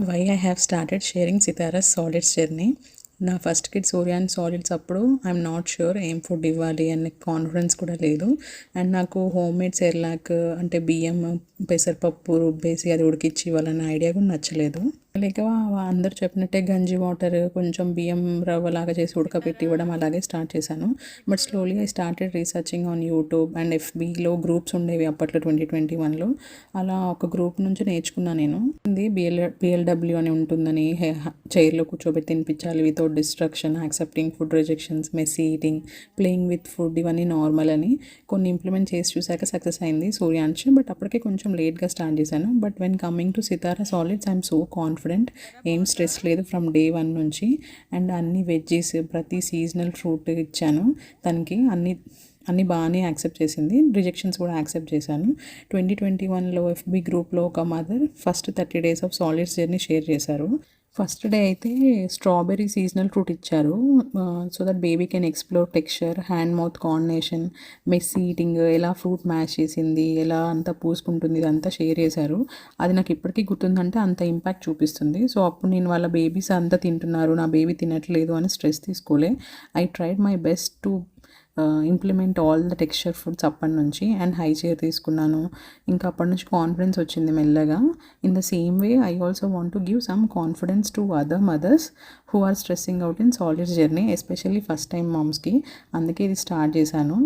Why I have started sharing Sitara's solids journey. నా first kid Suryan solids అప్పుడు I'm not sure ఏం food ఇవ్వాలి అనే కాన్ఫిడెన్స్ కూడా లేదు. అండ్ నాకు హోమ్ మేడ్ సెర్లాక్ అంటే బియ్యం పెసరపప్పు రుబ్బేసి అది ఉడికిచ్చి ఇవ్వాలన్న ఐడియా కూడా నచ్చలేదు. లేక అందరు చెప్పినట్టే గంజి వాటర్ కొంచెం బియ్యం రవ్వలాగా చేసి ఉడకపెట్టి ఇవ్వడం అలాగే స్టార్ట్ చేశాను. But slowly I started researching on YouTube and ఎఫ్బీలో గ్రూప్స్ ఉండేవి అప్పట్లో 2021లో. అలా ఒక గ్రూప్ నుంచి నేర్చుకున్నాను నేను. ఇది బిఎల్డబ్ల్యూ అని ఉంటుందని, చైర్లో కూర్చోబెట్టి తినిపించాలి without destruction, accepting food rejections, messy eating, playing with food, ఇవన్నీ నార్మల్ అని కొన్ని ఇంప్లిమెంట్ చేసి చూశాక సక్సెస్ అయింది సూర్యాంశ్. బట్ అప్పటికే కొంచెం లేట్గా స్టార్ట్ చేశాను. But when coming to Sitara solids I'm so confident. ఏం స్ట్రెస్ లేదు ఫ్రమ్ డే 1 నుంచి. అండ్ అన్ని వెజ్జీస్, ప్రతి సీజనల్ ఫ్రూట్ ఇచ్చాను తనకి. అన్నీ బాగానే యాక్సెప్ట్ చేసింది. రిజెక్షన్స్ కూడా యాక్సెప్ట్ చేశాను. 2021లో ఎఫ్బీ గ్రూప్లో ఒక mother first 30 days of solids journey share చేశారు. ఫస్ట్ డే అయితే స్ట్రాబెర్రీ సీజనల్ ఫ్రూట్ ఇచ్చారు. So that baby can explore texture, hand mouth coordination, messy eating, ఎలా ఫ్రూట్ మ్యాష్ చేసింది, ఎలా అంతా పూసుకుంటుంది, ఇదంతా షేర్ చేశారు. అది నాకు ఇప్పటికీ గుర్తుందంటే అంత ఇంపాక్ట్ చూపిస్తుంది. సో అప్పుడు నేను వాళ్ళ బేబీస్ అంతా తింటున్నారు, నా బేబీ తినట్లేదు అని స్ట్రెస్ తీసుకోలే. I tried my best to implement all the texture foods అప్పటి నుంచి. అండ్ హై చైర్ తీసుకున్నాను. ఇంకా అప్పటి నుంచి కాన్ఫిడెన్స్ వచ్చింది మెల్లగా. In the same way I also want to give some confidence to other mothers who are stressing out in solids journey, especially first time మామ్స్కి. అందుకే ఇది స్టార్ట్ చేశాను.